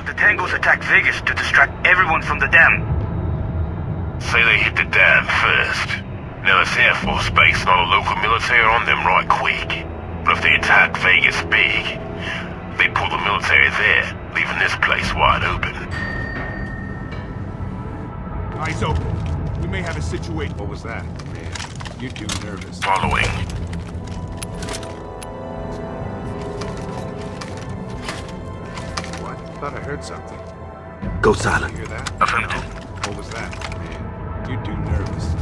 the Tangos attacked Vegas to distract everyone from the dam. Say they hit the dam first. Now it's Air Force Base and all the local military are on them right quick. But if they attack Vegas big, they pull the military there, leaving this place wide open. Eyes open. We may have a situation. What was that? Man, you're too nervous. Following. What? Thought I heard something. Go silent. You hear that? Affirmative. What was that? Man, you're too nervous.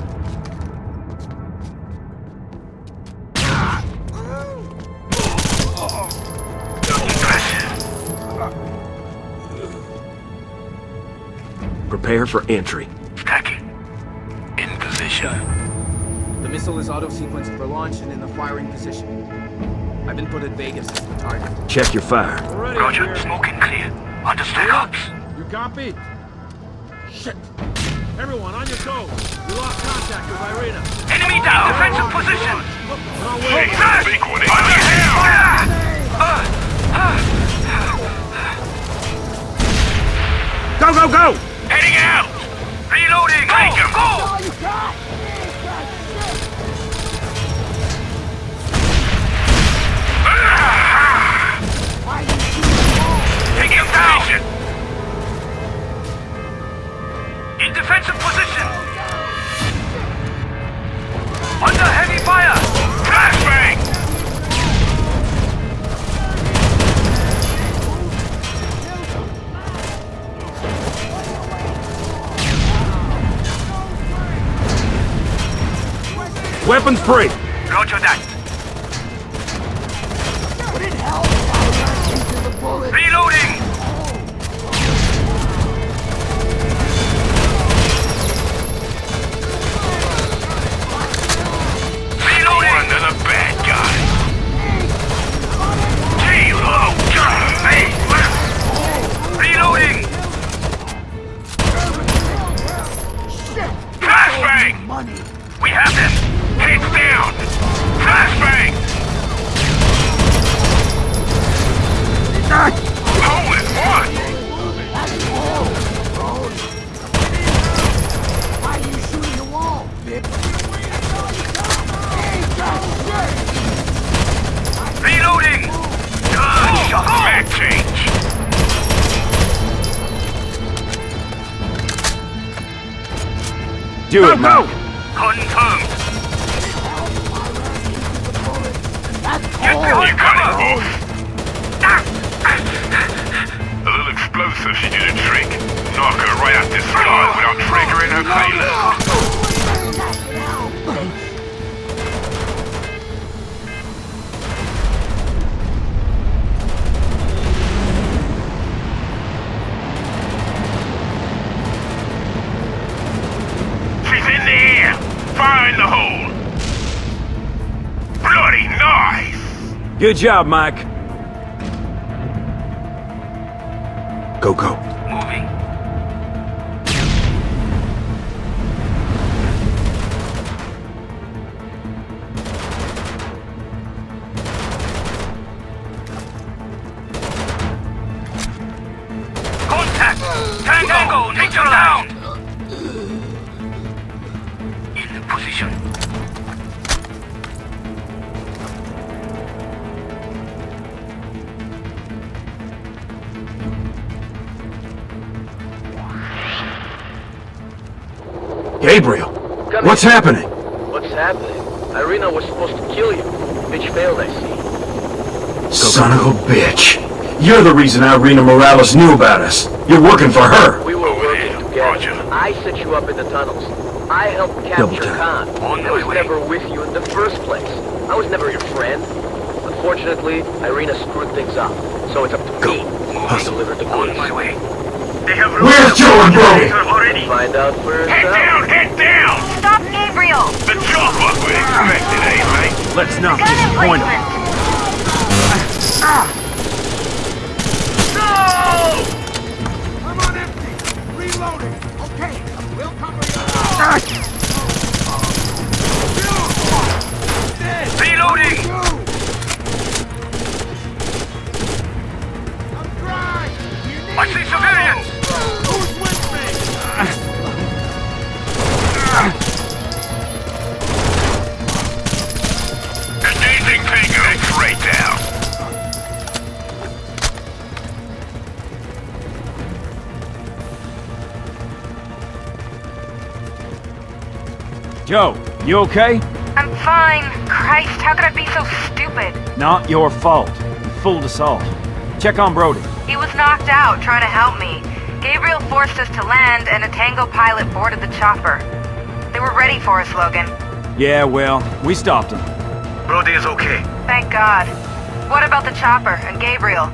Prepare for entry. Stacking. In position. The missile is auto-sequenced for launch and in the firing position. I've been put at Vegas as the target. Check your fire. Roger, smoking clear. Understand, ops. You copy? Shit! Everyone, on your toes! We lost contact with Irina. Enemy down! Defensive position! Wait, Big one! Fire! Go, go, go! Heading out! Reloading! Take him! Take him down! In defensive position! Under heavy fire! Flashbang! Weapons free! Roger that! Reloading! Reloading! Another bad guy! Reloading! Flashbang! We have them! Heads down! Flashbang! Hole in one! Why are you shooting the wall, bitch? Reloading! Good shot! Back change! Do it, Mike. Confirmed! Get them! You got it, boss! A little explosive, she did a trick. Knock her right out the sky without triggering her payload. She's in the air! Fire in the hole! Bloody nice! Good job, Mike. Go, go. Moving. Contact! Tango! Take them down! In position. Gabriel, what's happening? What's happening? Irina was supposed to kill you. Bitch failed, I see. Son of a bitch. You're the reason Irina Morales knew about us. You're working for her. We were working Roger. together. I set you up in the tunnels. I helped Double capture tap. Khan. On I my was way. never with you in the first place. I was never your friend. Unfortunately, Irina screwed things up. So it's up to me to Hustle. deliver the On goods. my way. They have Where's Joe and Brody? already. Find out for Head yourself. down! Head down! Stop Gabriel! The chopper we expected, eh, mate? Let's not Gun disappoint him. emplacement! I'm on empty. Reloading. Okay, we'll cover you. Reloading! I'm dry. I see some Joe, you okay? I'm fine. Christ, how could I be so stupid? Not your fault. You fooled us all. Check on Brody. He was knocked out trying to help me. Gabriel forced us to land, and a Tango pilot boarded the chopper. They were ready for us, Logan. Yeah, well, we stopped him. Brody is okay. Thank God. What about the chopper and Gabriel?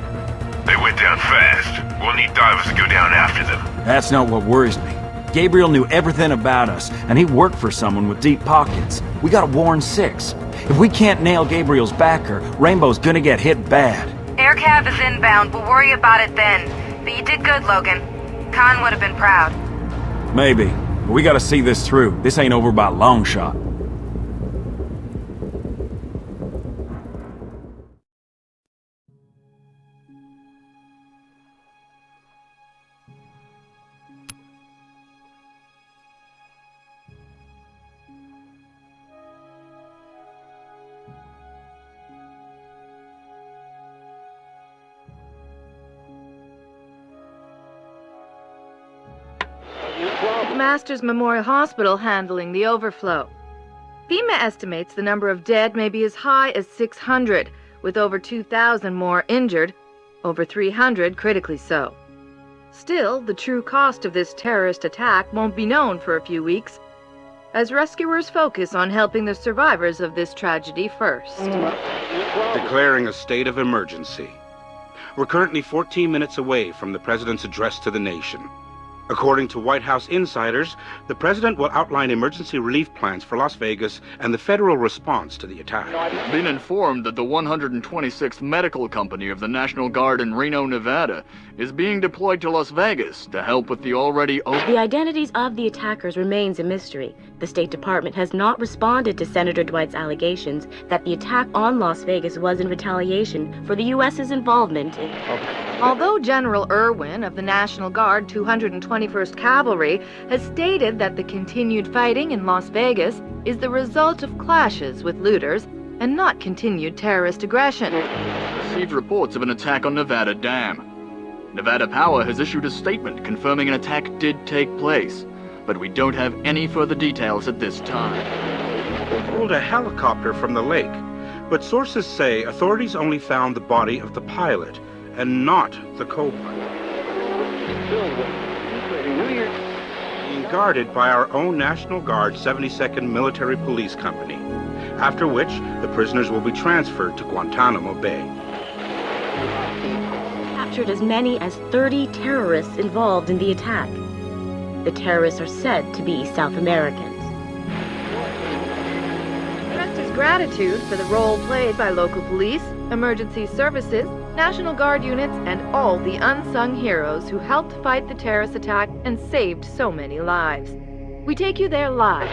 They went down fast. We'll need divers to go down after them. That's not what worries me. Gabriel knew everything about us, and he worked for someone with deep pockets. We got a Warren 6. If we can't nail Gabriel's backer, Rainbow's gonna get hit bad. Aircav is inbound. We'll worry about it then. But you did good, Logan. Khan would have been proud. Maybe, but we gotta see this through. This ain't over by a long shot. Masters Memorial Hospital handling the overflow. FEMA estimates the number of dead may be as high as 600, with over 2,000 more injured, over 300 critically so. Still, the true cost of this terrorist attack won't be known for a few weeks, as rescuers focus on helping the survivors of this tragedy first. Declaring a state of emergency. We're currently 14 minutes away from the President's address to the nation. According to White House insiders, the President will outline emergency relief plans for Las Vegas and the federal response to the attack. I've been informed that the 126th Medical Company of the National Guard in Reno, Nevada, is being deployed to Las Vegas to help with the already The identities of the attackers remains a mystery. The State Department has not responded to Senator Dwight's allegations that the attack on Las Vegas was in retaliation for the U.S.'s involvement in... Although General Irwin of the National Guard 221st Cavalry has stated that the continued fighting in Las Vegas is the result of clashes with looters and not continued terrorist aggression. Received reports of an attack on Nevada Dam. Nevada Power has issued a statement confirming an attack did take place, but we don't have any further details at this time. Pulled a helicopter from the lake, but sources say authorities only found the body of the pilot and not the co-pilot. Being guarded by our own National Guard 72nd Military Police Company, after which the prisoners will be transferred to Guantanamo Bay. Captured as many as 30 terrorists involved in the attack. The terrorists are said to be South Americans. Expressed his gratitude for the role played by local police, emergency services, National Guard units, and all the unsung heroes who helped fight the terrorist attack and saved so many lives. We take you there live.